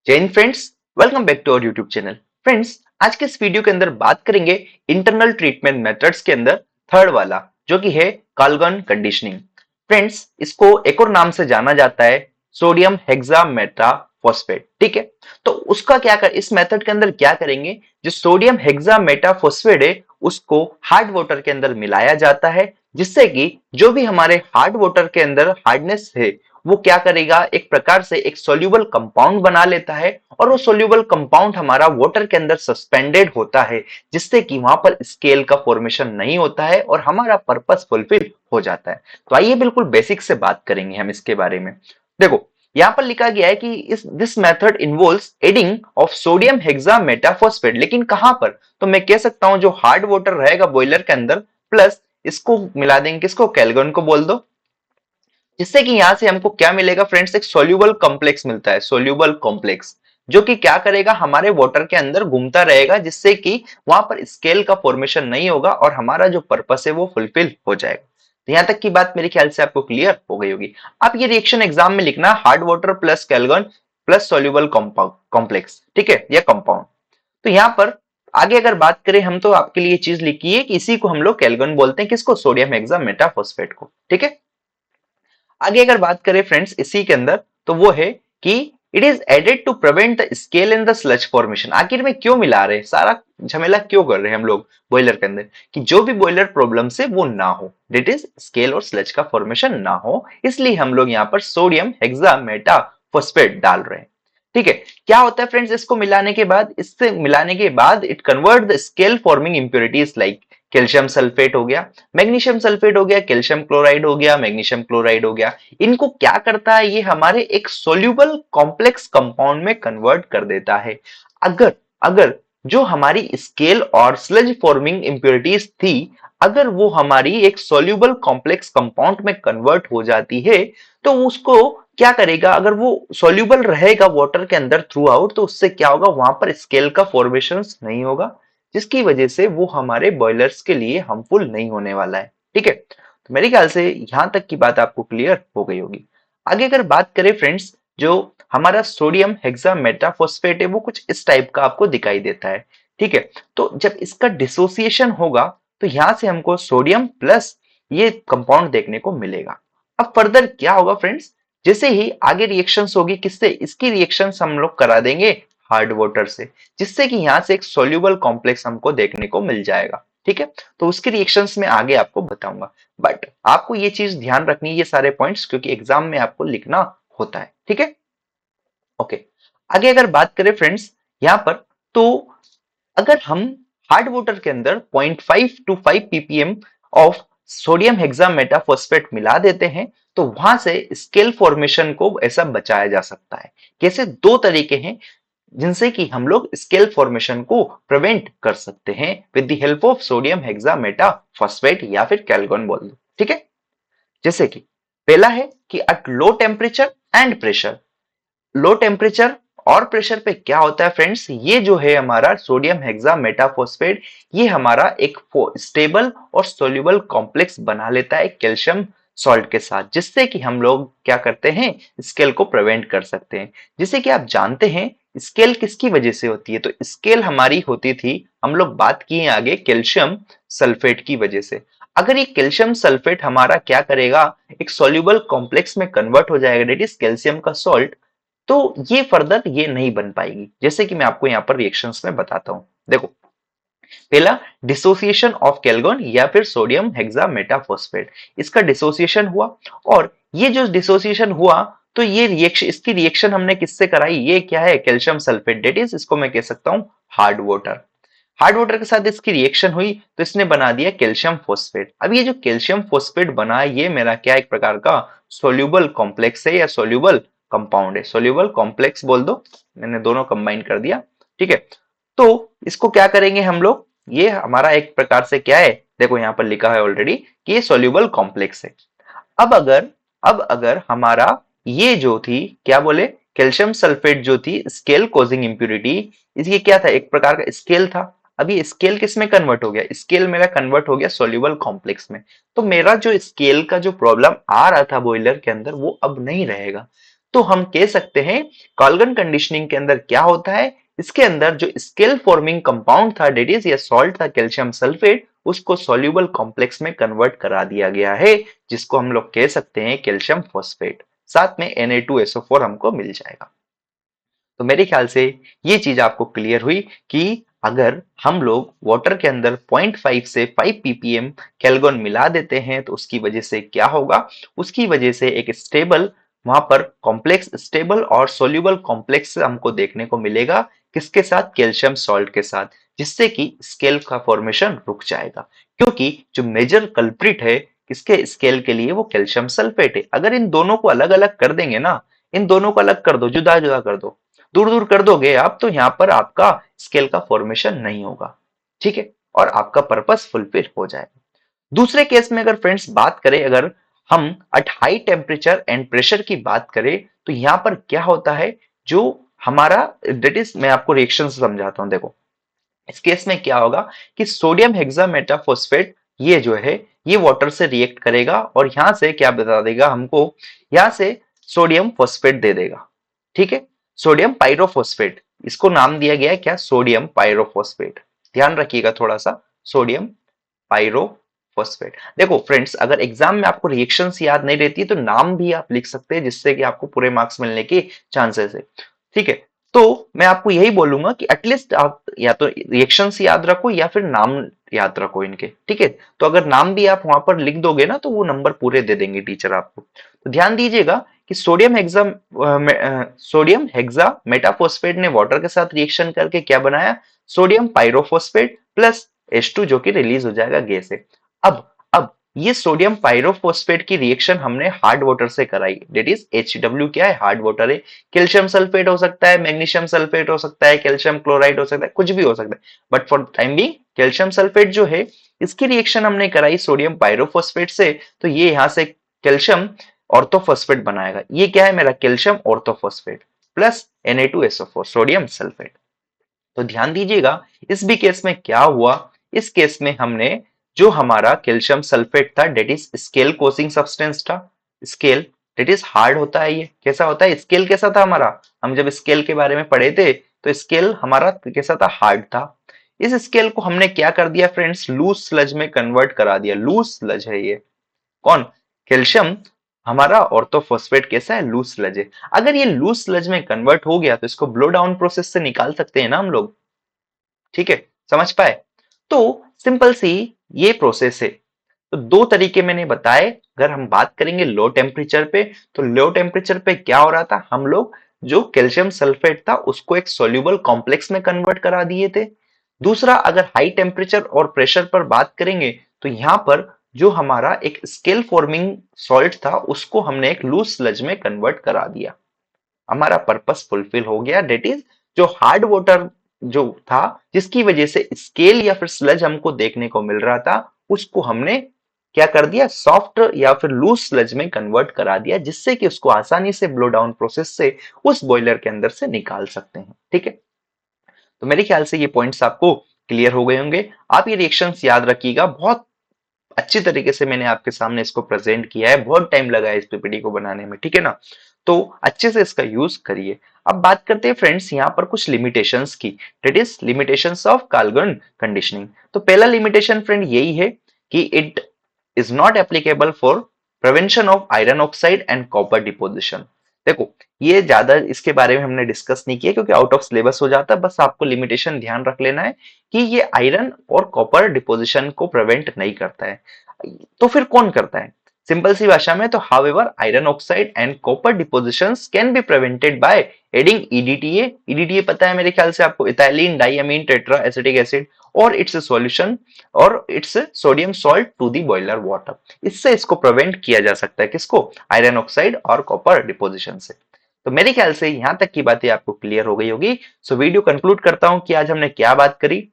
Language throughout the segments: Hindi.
जय हिंद friends, welcome back to our YouTube channel. Friends, आज के इस वीडियो के अंदर बात करेंगे इंटरनल ट्रीटमेंट मेथड्स के अंदर थर्ड वाला, जो कि है काल्गन कंडीशनिंग। फ्रेंड्स, इसको एक और नाम से जाना जाता है सोडियम हेक्सामेटाफॉस्फेट। ठीक है, तो उसका क्या कर इस मेथड के अंदर क्या करेंगे, जो सोडियम हेक्सामेटाफॉस्फेट है उसको हार्ड वाटर के अंदर मिलाया जाता है, जिससे कि जो भी हमारे हार्ड वाटर के अंदर हार्डनेस है वो क्या करेगा, एक प्रकार से एक सोल्यूबल कंपाउंड बना लेता है और वो सोल्यूबल कंपाउंड हमारा वाटर के अंदर सस्पेंडेड होता है, जिससे कि वहां पर स्केल का फॉर्मेशन नहीं होता है और हमारा पर्पस फुलफिल हो जाता है। तो आइए बिल्कुल बेसिक से बात करेंगे हम इसके बारे में। देखो, यहाँ पर लिखा गया है कि इस this method involves adding of sodium hexametaphosphate, लेकिन कहां पर? तो मैं कह सकता हूं जो हार्ड वाटर रहेगा बॉयलर के अंदर, प्लस इसको मिला देंगे, किसको? कैलगन को बोल दो। जिससे कि यहां से हमको क्या मिलेगा फ्रेंड्स, एक सोल्यूबल कॉम्प्लेक्स मिलता है, सोल्यूबल कॉम्प्लेक्स, जो कि क्या करेगा, हमारे वाटर के अंदर घूमता रहेगा, जिससे कि वहां पर स्केल का फॉर्मेशन नहीं होगा और हमारा जो पर्पस है वो फुलफिल हो जाएगा। तो यहां तक की बात मेरे ख्याल से आपको क्लियर हो गई होगी। अब ये रिएक्शन एग्जाम में लिखना, hard water plus कैलगन plus soluble complex, ठीक है, या कंपाउंड। तो यहाँ पर आगे अगर बात करें हम, तो आपके लिए चीज लिखी है कि इसी को हम लोग कैलगन बोलते हैं, किसको? सोडियम हेक्सामेटाफॉस्फेट को। ठीक है, आगे अगर बात करें फ्रेंड्स इसी के अंदर, तो वो है कि it is added to prevent the scale in the sludge formation. आखिर में क्यों मिला रहे हैं, सारा झमेला क्यों कर रहे हैं हम लोग बॉयलर के अंदर, कि जो भी बॉयलर प्रॉब्लम से वो ना हो, डेट इज स्केल और स्लज का फॉर्मेशन ना हो, इसलिए हम लोग यहाँ पर सोडियम हेक्सामेटाफॉस्फेट डाल रहे हैं। ठीक है, क्या होता है फ्रेंड्स, इसको मिलाने के बाद, इससे मिलाने के बाद it convert the scale forming impurities like calcium sulphate हो गया, मैग्नीशियम सल्फेट हो गया, कैल्शियम क्लोराइड हो गया, मैग्नीशियम क्लोराइड हो गया। इनको क्या करता है, ये हमारे एक सोल्यूबल कॉम्प्लेक्स कंपाउंड में कन्वर्ट कर देता है। अगर अगर जो हमारी स्केल और स्लज फॉर्मिंग इंप्योरिटीज थी, अगर वो हमारी एक सोल्यूबल कॉम्प्लेक्स कंपाउंड में कन्वर्ट हो जाती है, तो उसको क्या करेगा, अगर वो सोल्यूबल रहेगा वाटर के अंदर थ्रू आउट, तो उससे क्या होगा, वहां पर स्केल का फॉर्मेशन नहीं होगा, जिसकी वजह से वो हमारे बॉयलर्स के लिए हार्मफुल नहीं होने वाला है। ठीक है, तो मेरे ख्याल से यहां तक की बात आपको क्लियर हो गई होगी। आगे अगर बात करें फ्रेंड्स, जो हमारा सोडियम हेक्सामेटाफॉस्फेट है वो कुछ इस टाइप का आपको दिखाई देता है। ठीक है, तो जब इसका डिसोसिएशन होगा, तो यहां से हमको सोडियम प्लस ये कंपाउंड देखने को मिलेगा। अब फर्दर क्या होगा फ्रेंड्स, जैसे ही आगे रिएक्शंस होगी, किससे? इसकी रिएक्शंस हम लोग करा देंगे हार्ड वाटर से, जिससे कि यहां से एक सोल्यूबल कॉम्प्लेक्स हमको देखने को मिल जाएगा। ठीक है, तो उसके रिएक्शंस में आगे आपको बताऊंगा, बट आपको ये चीज ध्यान रखनी है, ये सारे पॉइंट्स, क्योंकि एग्जाम में आपको लिखना होता है। ठीक है, ओके। आगे अगर बात करें फ्रेंड्स यहाँ पर, तो अगर हम हार्ड वाटर के अंदर 0.5 to 5 ppm of sodium hexametaphosphate मिला देते हैं, तो वहां से स्केल फॉर्मेशन को ऐसा बचाया जा सकता है। कैसे? दो तरीके हैं जिनसे कि हम लोग स्केल फॉर्मेशन को प्रिवेंट कर सकते हैं with the help of sodium hexametaphosphate या फिर कैलगन बोल दो। ठीक है, जैसे कि पहला है कि at low temperature and pressure. Low temperature और प्रेशर पे क्या होता है फ्रेंड्स, ये जो है हमारा सोडियम हेक्सामेटाफॉस्फेट, ये हमारा एक स्टेबल और सोल्यूबल कॉम्प्लेक्स बना लेता है कैल्शियम सॉल्ट के साथ, जिससे कि हम लोग क्या करते हैं, स्केल को प्रिवेंट कर सकते हैं। जैसे कि आप जानते हैं स्केल किसकी वजह से होती है, तो स्केल हमारी होती थी, हम लोग बात किए आगे, कैल्शियम सल्फेट की वजह से। अगर ये कैल्शियम सल्फेट हमारा क्या करेगा, एक सोल्यूबल कॉम्प्लेक्स में कन्वर्ट हो जाएगा, डेट इज कैल्शियम का सॉल्ट, तो ये फर्दर ये नहीं बन पाएगी। जैसे कि मैं आपको यहाँ पर रिएक्शंस में बताता हूं। देखो, पहला, डिसोसिएशन ऑफ कैल्गन या फिर सोडियम हेक्सामेटाफॉस्फेट, इसका डिसोसिएशन हुआ, और ये जो डिसोसिएशन हुआ, तो ये रिएक्शन, इसकी रिएक्शन हमने किससे कराई, ये क्या है, कैल्शियम सल्फेट, डेट इज इसको मैं कह सकता हूं हार्ड वाटर। हार्ड वाटर के साथ इसकी रिएक्शन हुई, तो इसने बना दिया कैल्शियम फॉस्फेट। अब ये जो कैल्शियम फॉस्फेट बना, ये मेरा क्या, एक प्रकार का सोल्यूबल कॉम्प्लेक्स है या सोल्यूबल कंपाउंड है, सोल्यूबल कॉम्प्लेक्स बोल दो, मैंने दोनों कंबाइन कर दिया। ठीक है, तो इसको क्या करेंगे हम लोग, ये हमारा एक प्रकार से क्या है, देखो यहाँ पर लिखा है ऑलरेडी कि ये सोल्यूबल कॉम्प्लेक्स है। अब अगर अब अगर हमारा ये जो थी, क्या बोले, कैल्शियम सल्फेट जो थी स्केल कॉजिंग इंप्यूरिटी, इसकी क्या था, एक प्रकार का स्केल था। अब ये स्केल किस में कन्वर्ट हो गया, स्केल मेरा कन्वर्ट हो गया सोल्यूबल कॉम्प्लेक्स में। तो मेरा जो स्केल का जो प्रॉब्लम आ रहा था बॉयलर के अंदर, वो अब नहीं रहेगा। तो हम कह सकते हैं कॉल्गन कंडीशनिंग के अंदर क्या होता है, इसके अंदर जो स्केल फॉर्मिंग कंपाउंड था डेट इज या सॉल्ट था कैल्शियम सल्फेट, उसको सॉल्यूबल कॉम्प्लेक्स में कन्वर्ट करा दिया गया है, जिसको हम लोग कह सकते हैं कैल्शियम फॉस्फेट। साथ में Na2SO4 हमको मिल जाएगा। तो मेरे ख्याल से ये चीज आपको क्लियर हुई कि अगर हम लोग वाटर के अंदर 0.5 से 5 ppm कैल्गोन मिला देते हैं तो उसकी वजह से क्या होगा, उसकी वजह से एक स्टेबल वहां पर कॉम्प्लेक्स स्टेबल और सोल्यूबल कॉम्प्लेक्स हमको देखने को मिलेगा, किसके साथ, कैल्शियम सॉल्ट के साथ, जिससे कि स्केल का फॉर्मेशन रुक जाएगा। क्योंकि जो मेजर कल्प्रिट है इसके स्केल के लिए वो कैल्शियम सल्फेट है। अगर इन दोनों को अलग अलग कर देंगे ना, इन दोनों को अलग कर दो, जुदा जुदा कर दो, दूर दूर कर दोगे आप, तो यहाँ पर आपका स्केल का फॉर्मेशन नहीं होगा, ठीक है, और आपका पर्पस फुलफिल हो जाएगा। दूसरे केस में अगर फ्रेंड्स बात करें, अगर हम at high temperature and pressure की बात करें तो यहाँ पर क्या होता है, जो हमारा दैट इज, मैं आपको रिएक्शन से समझाता हूं। देखो इस केस में क्या होगा कि सोडियम हेक्सामेटाफॉस्फेट ये जो है ये वाटर से रिएक्ट करेगा और यहां से क्या बता देगा हमको, यहां से सोडियम फॉस्फेट दे देगा, ठीक है, सोडियम पायरोफॉस्फेट, इसको नाम दिया गया है क्या, सोडियम पायरोफॉस्फेट। ध्यान रखिएगा थोड़ा सा, सोडियम पायरोफॉस्फेट। देखो फ्रेंड्स, अगर एग्जाम में आपको रिएक्शंस याद नहीं रहती तो नाम भी आप लिख सकते हैं, जिससे कि आपको पूरे मार्क्स मिलने के चांसेस है, ठीक है। तो मैं आपको यही बोलूंगा कि एटलीस्ट आप या तो रिएक्शंस याद रखो या फिर नाम याद रखो इनके, ठीक है। तो अगर नाम भी आप वहां पर लिख दोगे ना तो वो नंबर पूरे दे देंगे टीचर आपको। तो ध्यान दीजिएगा कि सोडियम हेक्सा मेटाफॉस्फेट ने वाटर के साथ रिएक्शन करके क्या बनाया, सोडियम पायरोफॉस्फेट प्लस H2 जो कि रिलीज हो जाएगा गैस है। अब ये सोडियम पायरोफॉस्फेट की रिएक्शन हमने हार्ड वाटर से कराई, डेट इज HW क्या है, हार्ड वाटर है। कैल्शियम सल्फेट हो सकता है, मैग्नीशियम सल्फेट हो सकता है, कैल्शियम क्लोराइड हो सकता है, कुछ भी हो सकता है, but for time being calcium sulphate जो है इसकी रिएक्शन हमने कराई सोडियम पायरोफॉस्फेट से, तो ये यहाँ से कैल्शियम ऑर्थोफॉस्फेट बनाएगा। ये क्या है मेरा, calcium orthophosphate plus Na2SO4 sodium sulphate. तो ध्यान दीजिएगा इस भी केस में क्या हुआ, इस केस में हमने जो हमारा कैल्शियम सल्फेट था that is scale causing substance था, स्केल डेट इज हार्ड होता है, ये कैसा होता है, स्केल कैसा था हमारा, हम जब स्केल के बारे में पढ़े थे तो स्केल हमारा कैसा था, हार्ड था। इस स्केल को हमने क्या कर दिया फ्रेंड्स, लूज स्लज में कन्वर्ट करा दिया, लूज स्लज है ये, कौन, कैल्शियम हमारा ऑर्थोफॉस्फेट कैसा है, लूज स्लज है। अगर ये लूज स्लज में कन्वर्ट हो गया तो इसको ब्लो डाउन प्रोसेस से निकाल सकते हैं ना हम लोग, ठीक है, समझ पाए। तो सिंपल सी ये प्रोसेस है। तो दो तरीके मैंने बताए, अगर हम बात करेंगे लो टेम्परेचर पे, तो लो टेम्परेचर पे क्या हो रहा था, हम लोग जो कैल्शियम सल्फेट था उसको एक सोल्यूबल कॉम्प्लेक्स में कन्वर्ट करा दिए थे। दूसरा, अगर हाई टेम्परेचर और प्रेशर पर बात करेंगे तो यहां पर जो हमारा एक स्केल फॉर्मिंग सॉल्ट था उसको हमने एक लूज स्लज में कन्वर्ट करा दिया, हमारा पर्पस फुलफिल हो गया। डेट इज जो हार्ड वाटर जो था जिसकी वजह से स्केल या फिर स्लज हमको देखने को मिल रहा था, उसको हमने क्या कर दिया, सॉफ्ट या फिर लूज स्लज में कन्वर्ट करा दिया, जिससे कि उसको आसानी से ब्लो डाउन प्रोसेस से उस बॉयलर के अंदर से निकाल सकते हैं, ठीक है। तो मेरे ख्याल से ये पॉइंट्स आपको क्लियर हो गए होंगे। आप ये रिएक्शंस याद रखिएगा, बहुत अच्छी तरीके से मैंने आपके सामने इसको प्रेजेंट किया है, बहुत टाइम लगा है इस पीपीटी को बनाने में, ठीक है ना। तो अच्छे से इसका यूज करिए। अब बात करते हैं फ्रेंड्स यहाँ पर कुछ लिमिटेशंस की, that is limitations of Calgon conditioning. तो पहला लिमिटेशन फ्रेंड यही है कि it is not applicable for prevention of iron oxide and copper deposition. देखो ये ज्यादा इसके बारे में हमने डिस्कस नहीं किया क्योंकि आउट ऑफ सिलेबस हो जाता है, बस आपको लिमिटेशन ध्यान रख लेना है कि ये आयरन और कॉपर डिपोजिशन को प्रिवेंट नहीं करता है। तो फिर कौन करता है, सिंपल सी भाषा में, तो however iron oxide and copper depositions can be prevented by adding EDTA. EDTA पता है मेरे ख्याल से आपको, ethylene diamine tetra acetic acid, और इट्स सॉल्यूशन और its sodium salt to the boiler water. इससे इसको प्रिवेंट किया जा सकता है, किसको, आयरन ऑक्साइड और कॉपर डिपोजिशन से। तो मेरे ख्याल से यहां तक की बातें आपको क्लियर हो गई होगी। सो वीडियो कंक्लूड करता हूं कि आज हमने क्या बात करी,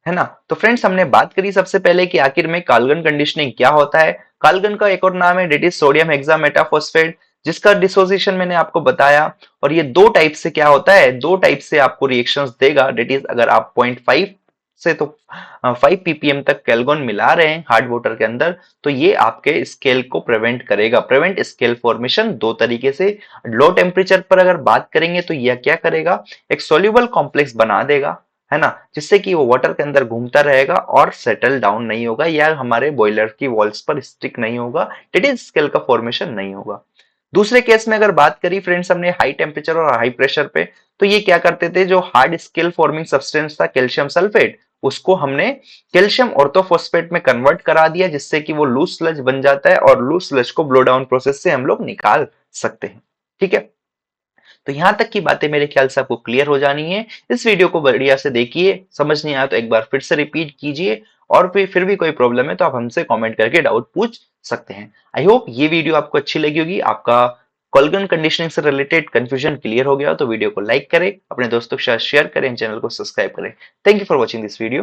है ना। तो फ्रेंड्स हमने बात करी सबसे पहले कि आखिर में काल्गन कंडीशनिंग क्या होता है। काल्गन का एक और नाम है डेट इज सोडियम हेक्सामेटाफॉस्फेट, जिसका डिसोसिएशन मैंने आपको बताया। और ये दो टाइप से क्या होता है, दो टाइप से आपको रिएक्शंस देगा, डेट इज अगर आप 0.5 से तो 5 ppm तक कैलगोन मिला रहे हैं हार्ड वाटर के अंदर, तो ये आपके स्केल को प्रिवेंट करेगा। प्रिवेंट स्केल फॉर्मेशन दो तरीके से, लो टेम्परेचर पर अगर बात करेंगे तो यह क्या करेगा, एक सोल्यूबल कॉम्प्लेक्स बना देगा, है ना, जिससे कि वो वाटर के अंदर घूमता रहेगा और सेटल डाउन नहीं होगा या हमारे बॉयलर की वॉल्स पर स्टिक नहीं होगा, टिटिल स्केल का फॉर्मेशन नहीं होगा। दूसरे केस में अगर बात करी फ्रेंड्स हमने हाई टेम्परेचर और हाई प्रेशर पे, तो ये क्या करते थे, जो हार्ड स्केल फॉर्मिंग सब्सटेंस था कैल्शियम सल्फेट, उसको हमने कैल्शियम ऑर्थोफॉस्फेट में कन्वर्ट करा दिया, जिससे कि वो लूज स्लज बन जाता है और लूज स्लज को ब्लो डाउन प्रोसेस से हम लोग निकाल सकते हैं। ठीक है, तो यहां तक की बातें मेरे ख्याल से आपको क्लियर हो जानी है। इस वीडियो को बढ़िया से देखिए, समझ नहीं आया तो एक बार फिर से रिपीट कीजिए, और फिर भी कोई प्रॉब्लम है तो आप हमसे कमेंट करके डाउट पूछ सकते हैं। आई होप ये वीडियो आपको अच्छी लगी होगी, आपका कोलगन कंडीशनिंग से रिलेटेड कंफ्यूजन क्लियर हो गया, तो वीडियो को लाइक करें, अपने दोस्तों के साथ शेयर करें, चैनल को सब्सक्राइब करें। Thank you for watching this video.